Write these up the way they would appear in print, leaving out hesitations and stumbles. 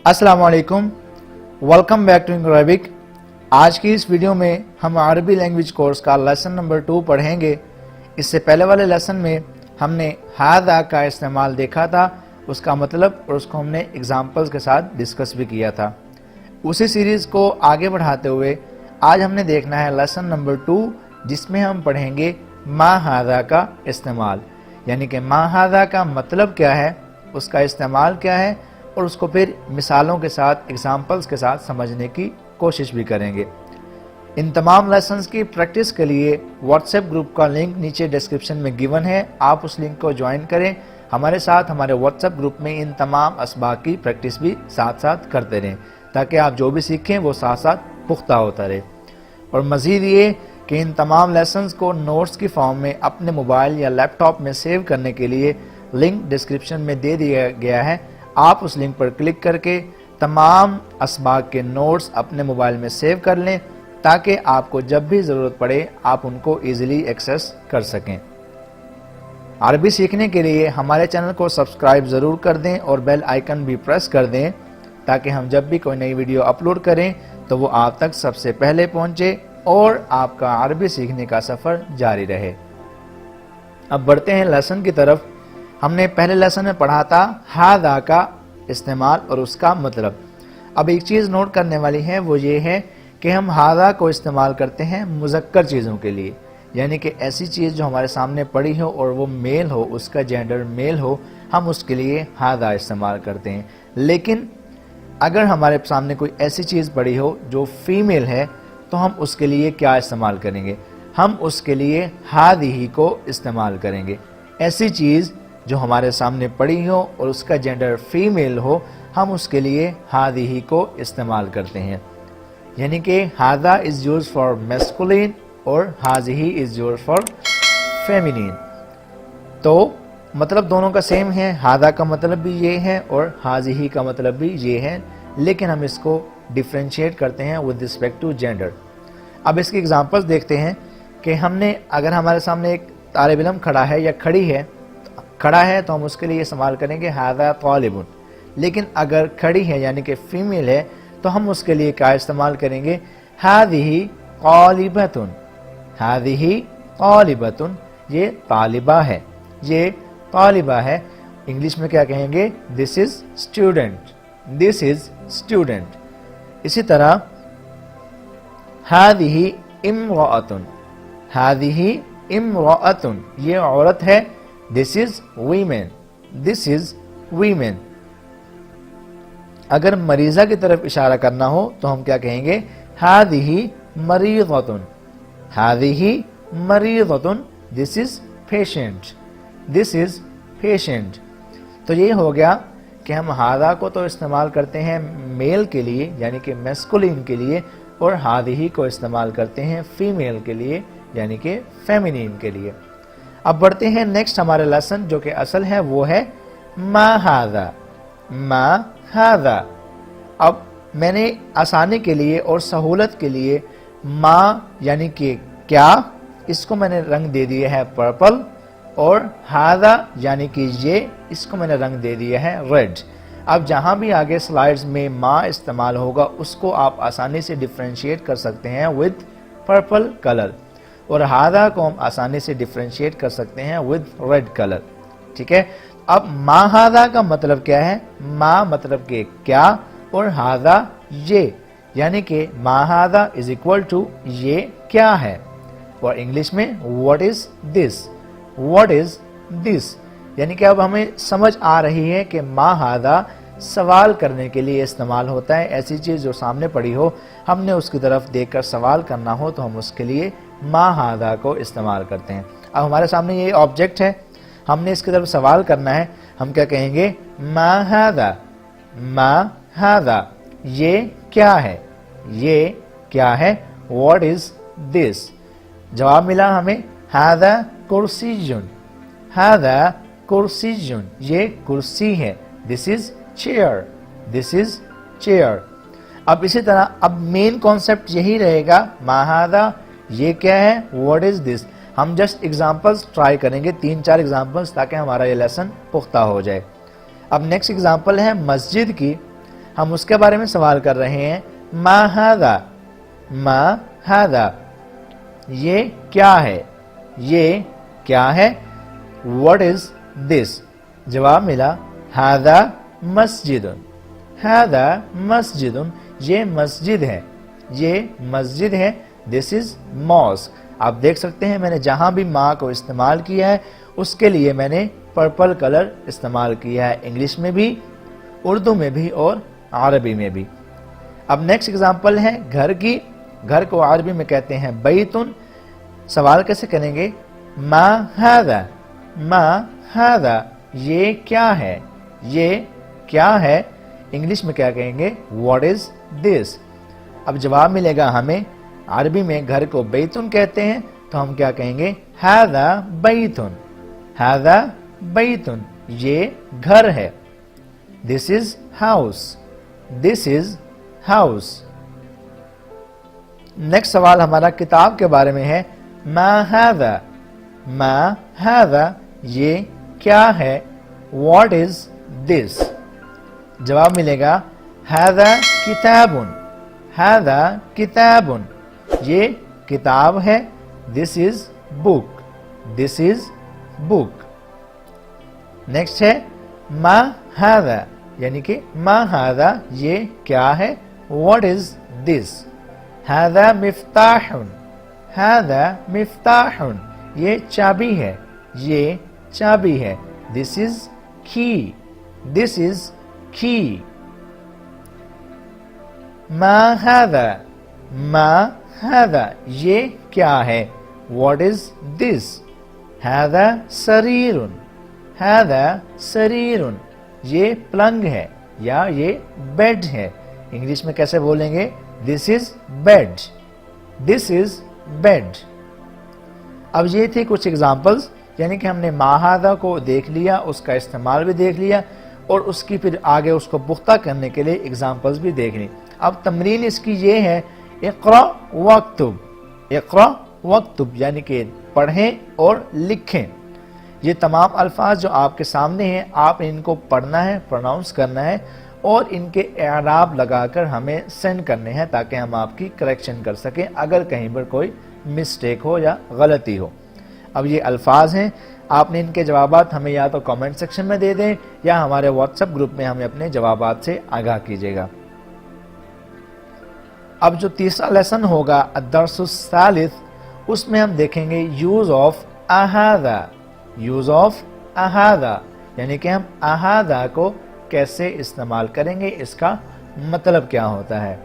अस्सलाम वालेकुम, welcome back to Arabic. आज की इस वीडियो में हम अरबी लैंग्वेज कोर्स का लेसन नंबर 2 पढ़ेंगे। इससे पहले वाले लेसन में हमने हादा का इस्तेमाल देखा था, उसका मतलब और उसको हमने एग्जाम्पल्स के साथ डिस्कस भी किया था। उसी सीरीज़ को आगे बढ़ाते हुए आज हमने देखना है लेसन नंबर 2, जिसमें हम पढ़ेंगे मा हादा का इस्तेमाल, यानी कि मा हादा का मतलब क्या है, उसका इस्तेमाल क्या है, और उसको फिर मिसालों के साथ एग्जाम्पल्स के साथ समझने की कोशिश भी करेंगे। इन तमाम लेसन्स की प्रैक्टिस के लिए व्हाट्सएप ग्रुप का लिंक नीचे डिस्क्रिप्शन में गिवन है, आप उस लिंक को ज्वाइन करें। हमारे साथ हमारे व्हाट्सएप ग्रुप में इन तमाम असबाक की प्रैक्टिस भी साथ साथ करते रहें, ताकि आप जो भी सीखें वो साथ साथ पुख्ता होता रहे। और मज़ीद ये कि इन तमाम लेसन्स को नोट्स की फॉर्म में अपने मोबाइल या लैपटॉप में सेव करने के लिए लिंक डिस्क्रिप्शन में दे दिया गया है। आप उस लिंक पर क्लिक करके तमाम असबाक के नोट्स अपने मोबाइल में सेव कर लें, ताकि आपको जब भी ज़रूरत पड़े आप उनको ईज़िली एक्सेस कर सकें। अरबी सीखने के लिए हमारे चैनल को सब्सक्राइब ज़रूर कर दें और बेल आइकन भी प्रेस कर दें, ताकि हम जब भी कोई नई वीडियो अपलोड करें तो वो आप तक सबसे पहले पहुँचे और आपका अरबी सीखने का सफ़र जारी रहे। अब बढ़ते हैं लेसन की तरफ। हमने पहले लेसन में पढ़ा था हादा का इस्तेमाल और उसका मतलब। अब एक चीज़ नोट करने वाली है, वो ये है कि हम हादा को इस्तेमाल करते हैं मुज़क्कर चीज़ों के लिए, यानी कि ऐसी चीज़ जो हमारे सामने पड़ी हो और वो मेल हो, उसका जेंडर मेल हो, हम उसके लिए हादा इस्तेमाल करते हैं। लेकिन अगर हमारे सामने कोई ऐसी चीज़ पड़ी हो जो फीमेल है, तो हम उसके लिए क्या इस्तेमाल करेंगे? हम उसके लिए हादिही को इस्तेमाल करेंगे। ऐसी चीज़ जो हमारे सामने पड़ी हो और उसका जेंडर फीमेल हो, हम उसके लिए हादिही को इस्तेमाल करते हैं। यानी कि हादा इज़ यूज्ड फॉर मैस्कुलिन और हाजिही इज़ यूज्ड फॉर फेमिनिन। तो मतलब दोनों का सेम है, हादा का मतलब भी ये है और हाजिही का मतलब भी ये है, लेकिन हम इसको डिफ्रेंशिएट करते हैं विद रिस्पेक्ट टू जेंडर। अब इसकी एग्जांपल्स देखते हैं कि हमने अगर हमारे सामने एक तालिब इल्म खड़ा है या खड़ा है तो हम उसके लिए इस्तेमाल करेंगे हादा तालिबुन। लेकिन अगर खड़ी है यानी कि फीमेल है, तो हम उसके लिए क्या इस्तेमाल करेंगे? हादिही तालिबतुन। हादिही तालिबतुन, ये तालिबा है, ये तालिबा है। इंग्लिश में क्या कहेंगे? This is student, this is student. इसी तरह हादिही इम्राअतुन, हादिही इम्राअतुन, ये औरत है। This is women, this is women. अगर मरीजा की तरफ इशारा करना हो तो हम क्या कहेंगे? हादिही मरीज़तुन, हादिही मरीज़तुन, this is patient, this is patient. तो ये हो गया कि हम हादा को तो इस्तेमाल करते हैं मेल के लिए यानी कि मैस्कुलिन के लिए, और हादिही को इस्तेमाल करते हैं फीमेल के लिए यानी कि फेमिनिन के लिए। अब बढ़ते हैं नेक्स्ट हमारे लेसन, जो कि असल है वो है मा हादा। मा हादा। अब मैंने आसानी के लिए और सहूलत के लिए मा यानी कि क्या, इसको मैंने रंग दे दिया है पर्पल, और हादा यानी कि ये, इसको मैंने रंग दे दिया है रेड। अब जहां भी आगे स्लाइड्स में मा इस्तेमाल होगा उसको आप आसानी से डिफ्रेंशिएट कर सकते हैं विद पर्पल कलर, और हादा को हम आसानी से डिफ्रेंशिएट कर सकते हैं विद रेड कलर। ठीक है। अब मा हादा का मतलब क्या है? मा मतलब के क्या, और हादा ये, यानी कि मा हादा इज इक्वल टू ये क्या है। और इंग्लिश में what is this, what is this. यानी कि अब हमें समझ आ रही है कि मा हादा सवाल करने के लिए इस्तेमाल होता है। ऐसी चीज़ जो सामने पड़ी हो, हमने उसकी तरफ देखकर सवाल करना हो, तो हम उसके लिए मा हादा को इस्तेमाल करते हैं। अब हमारे सामने ये ऑब्जेक्ट है, हमने इसकी तरफ सवाल करना है, हम क्या कहेंगे? मा हादा, मा हादा, ये क्या है, ये क्या है। What is this. जवाब मिला हमें हादा कुर्सीजुन, हादा कुर्सीजुन, ये कुर्सी है। This is chair, this is chair. अब इसी तरह अब मेन कॉन्सेप्ट यही रहेगा, मा हादा ये क्या है, व्हाट इज दिस। हम जस्ट एग्जांपल्स ट्राई करेंगे, 3-4 एग्जांपल्स, ताकि हमारा ये लेसन पुख्ता हो जाए। अब नेक्स्ट एग्जांपल है मस्जिद की। हम उसके बारे में सवाल कर रहे हैं। मा हादा, मा हादा, ये क्या है, ये क्या है। व्हाट इज दिस, जवाब मिला हादा मस्जिदुन, हादा मस्जिदुन, ये मस्जिद है, ये मस्जिद है। This is mosque. आप देख सकते हैं मैंने जहां भी माँ को इस्तेमाल किया है उसके लिए मैंने पर्पल कलर इस्तेमाल किया है, इंग्लिश में भी, उर्दू में भी और अरबी में भी। अब नेक्स्ट एग्जांपल है घर की। घर को अरबी में कहते हैं बैतुन। सवाल कैसे करेंगे, मा हादा, मा हादा, ये क्या है, ये क्या है। इंग्लिश में क्या कहेंगे, व्हाट इज दिस। अब जवाब मिलेगा हमें, अरबी में घर को बैतुन कहते हैं तो हम क्या कहेंगे, हादा बैतुन, हादा बैतुन, ये घर है। This is house, this is house. Next सवाल हमारा किताब के बारे में है। मा हादा, मा हादा, ये क्या है। What is this. जवाब मिलेगा हादा किताबुन, हादा किताबुन, ये किताब है। This is book, this is book. Next है मा हादा, यानी कि मा हादा, ये क्या है। What is this. हादा मिफ्ताहुन, हादा मिफ्ताहुन, ये चाबी है, ये चाबी है। This is key, this is key. मा हादा, मा हादा, ये क्या है। What is this. हादा सरीरुन, हादा सरीरुन, ये पलंग है या ये बेड है। इंग्लिश में कैसे बोलेंगे, this is bed, this is bed. अब ये थी कुछ एग्जाम्पल्स, यानी कि हमने मा हादा को देख लिया, उसका इस्तेमाल भी देख लिया और उसकी फिर आगे उसको पुख्ता करने के लिए एग्जाम्पल्स भी देख ली। अब तमरीन इसकी ये है, इक़रा वक्तुब, इक़रा वक्तुब, यानी कि पढ़ें और लिखें। ये तमाम अल्फाज जो आपके सामने हैं आप इनको पढ़ना है, प्रोनाउंस करना है और इनके एराब लगाकर हमें सेंड करने हैं ताकि हम आपकी करेक्शन कर सकें अगर कहीं पर कोई मिस्टेक हो या गलती हो। अब ये अल्फाज हैं, आपने इनके जवाबात हमें या तो कमेंट सेक्शन में दे दें या हमारे व्हाट्सएप ग्रुप में हमें अपने जवाबात से आगाह कीजिएगा। अब जो तीसरा लेसन होगा अद-दर्सुस सालिस, उसमें हम देखेंगे यूज ऑफ अहादा, यूज ऑफ अहादा, यानी कि हम अहादा को कैसे इस्तेमाल करेंगे, इसका मतलब क्या होता है।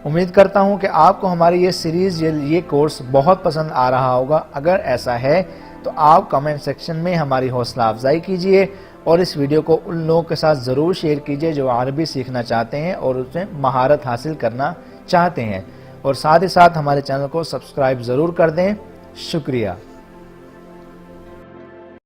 उम्मीद करता हूं कि आपको हमारी ये सीरीज, ये कोर्स बहुत पसंद आ रहा होगा। अगर ऐसा है तो आप कमेंट सेक्शन में हमारी हौसला अफजाई कीजिए और इस वीडियो को उन लोगों के साथ ज़रूर शेयर कीजिए जो अरबी सीखना चाहते हैं और उसमें महारत हासिल करना चाहते हैं, और साथ ही साथ हमारे चैनल को सब्सक्राइब ज़रूर कर दें। शुक्रिया।